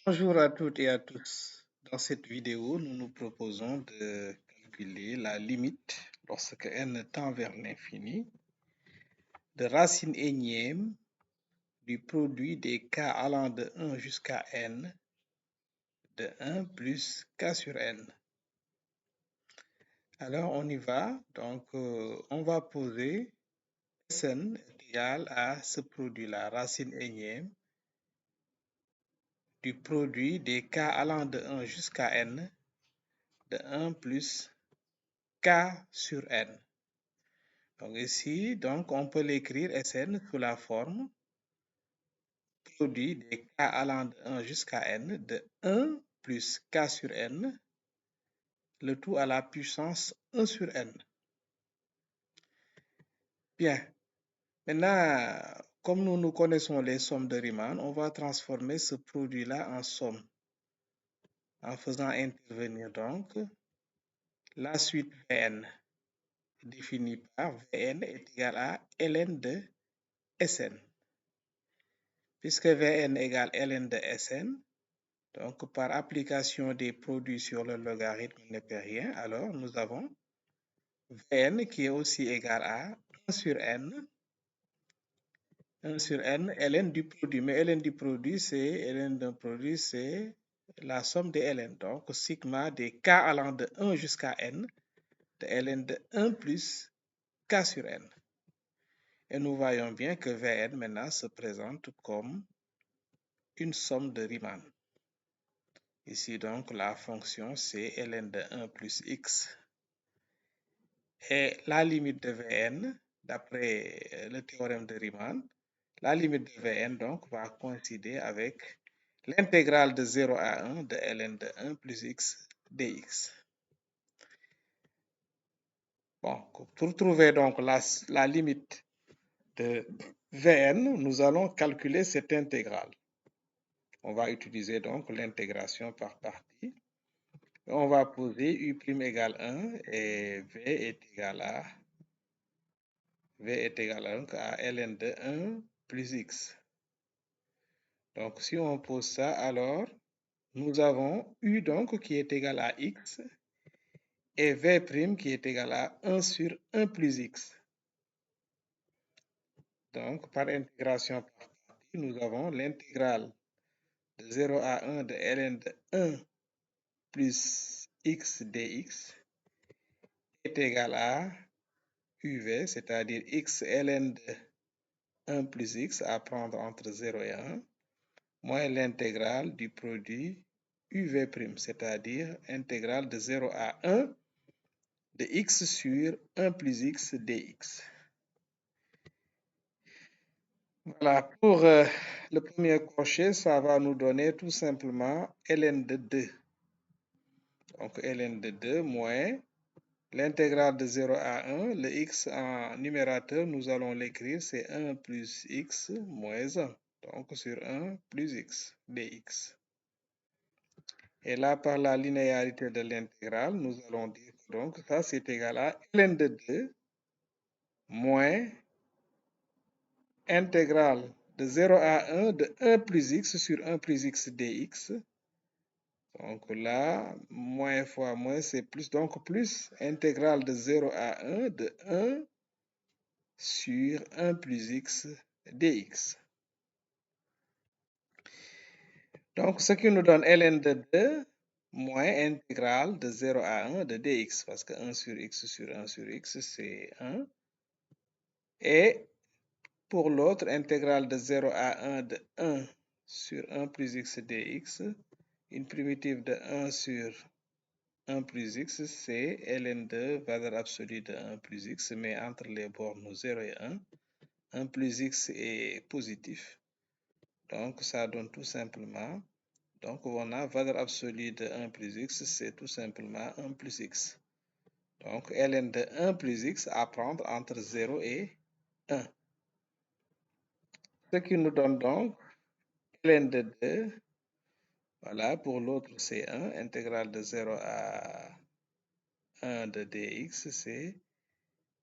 Bonjour à toutes et à tous. Dans cette vidéo, nous nous proposons de calculer la limite, lorsque n tend vers l'infini, de racine énième du produit des k allant de 1 jusqu'à n de 1 plus k sur n. Alors on y va. Donc on va poser Sn est égal à ce produit-là, racine énième du produit des k allant de 1 jusqu'à n de 1 plus k sur n. Donc ici, on peut l'écrire Sn sous la forme produit des k allant de 1 jusqu'à n de 1 plus k sur n, le tout à la puissance 1 sur n. Bien, maintenant, comme nous connaissons les sommes de Riemann, on va transformer ce produit-là en somme en faisant intervenir donc la suite Vn définie par Vn est égal à ln de Sn. Puisque Vn égale ln de Sn, donc par application des produits sur le logarithme népérien, alors nous avons Vn qui est aussi égal à 1 sur n, ln du produit. Mais ln du produit, ln d'un produit, c'est la somme des ln. Donc sigma des k allant de 1 jusqu'à n de ln de 1 plus k sur n. Et nous voyons bien que Vn maintenant se présente comme une somme de Riemann. Ici donc la fonction c'est ln de 1 plus x. Et la limite de Vn, d'après le théorème de Riemann, la limite de Vn donc va coïncider avec l'intégrale de 0 à 1 de ln de 1 plus x dx. Bon, pour trouver donc la limite de Vn, nous allons calculer cette intégrale. On va utiliser donc l'intégration par partie. On va poser u' égale 1 et v est égal à ln de 1 plus x. Donc si on pose ça, alors nous avons u donc qui est égal à x et v' qui est égal à 1 sur 1 plus x. Donc par intégration par partie, nous avons l'intégrale de 0 à 1 de ln de 1 plus x dx est égal à uv, c'est-à-dire x ln de 1 plus x à prendre entre 0 et 1, moins l'intégrale du produit uv', c'est-à-dire intégrale de 0 à 1 de x sur 1 plus x dx. Voilà, pour le premier crochet, ça va nous donner tout simplement ln de 2. Donc ln de 2 moins l'intégrale de 0 à 1, le x en numérateur, nous allons l'écrire, c'est 1 plus x moins 1. Donc sur 1 plus x dx. Et là, par la linéarité de l'intégrale, nous allons dire que donc ça c'est égal à ln de 2 moins intégrale de 0 à 1 de 1 plus x sur 1 plus x dx. Donc là, moins fois moins, c'est plus. Donc plus intégrale de 0 à 1 de 1 sur 1 plus x dx. Donc ce qui nous donne ln de 2 moins intégrale de 0 à 1 de dx, parce que 1 sur x, c'est 1. Et pour l'autre, intégrale de 0 à 1 de 1 sur 1 plus x dx, une primitive de 1 sur 1 plus x, c'est ln de valeur absolue de 1 plus x, mais entre les bornes 0 et 1, 1 plus x est positif. Donc ça donne tout simplement, donc on a valeur absolue de 1 plus x, c'est tout simplement 1 plus x. Donc ln de 1 plus x à prendre entre 0 et 1. Ce qui nous donne donc ln de 2, voilà, pour l'autre c'est 1, intégrale de 0 à 1 de dx,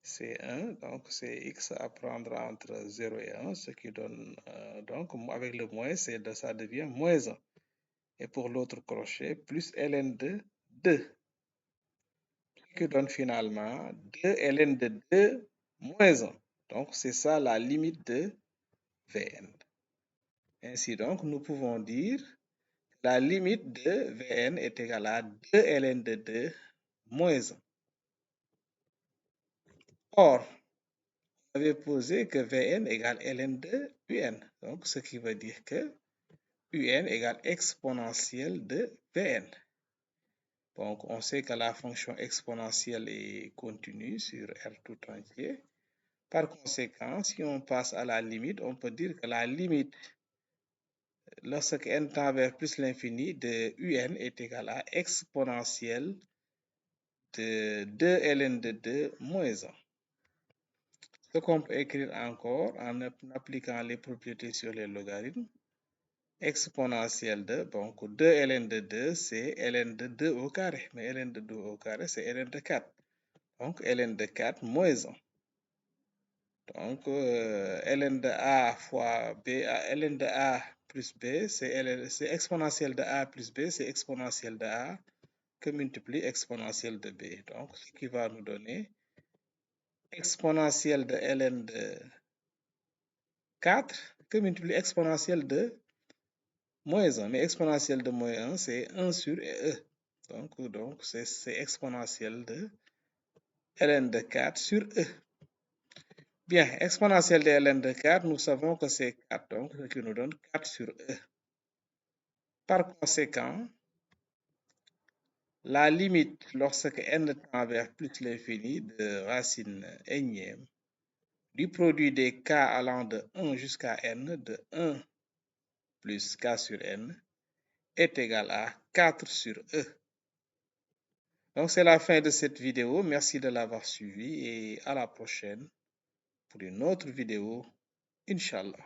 c'est 1, donc c'est x à prendre entre 0 et 1, ce qui donne, donc avec le moins, ça devient moins 1. et pour l'autre crochet, plus ln de 2, qui donne finalement 2 ln de 2 moins 1. Donc, c'est ça la limite de Vn. Ainsi donc, nous pouvons dire la limite de Vn est égale à 2 ln de 2 moins 1. Or, on avait posé que Vn égale ln de Un. Donc, ce qui veut dire que Un égale exponentielle de Vn. Donc, on sait que la fonction exponentielle est continue sur R tout entier. Par conséquent, si on passe à la limite, on peut dire que la limite, lorsque n tend vers plus l'infini, de Un est égale à exponentielle de 2 ln de 2 moins 1. Ce qu'on peut écrire encore en appliquant les propriétés sur les logarithmes, exponentielle de, donc 2 ln de 2, c'est ln de 2 au carré. Mais ln de 2 au carré, c'est ln de 4. Donc, ln de 4 moins 1. Donc, ln de A fois B, ln de A plus B, c'est exponentielle de A plus B, c'est exponentielle de A que multiplie exponentielle de B. Donc, ce qui va nous donner exponentielle de ln de 4 que multiplie exponentielle de moins 1. Mais exponentielle de moins 1, c'est 1 sur E. Donc c'est exponentielle de ln de 4 sur E. Bien, exponentielle de ln de 4, nous savons que c'est 4, donc ce qui nous donne 4 sur E. Par conséquent, la limite lorsque n tend vers plus l'infini de racine énième du produit des k allant de 1 jusqu'à n de 1 plus k sur n est égal à 4 sur E. Donc c'est la fin de cette vidéo. Merci de l'avoir suivi et à la prochaine pour une autre vidéo, Inch'Allah.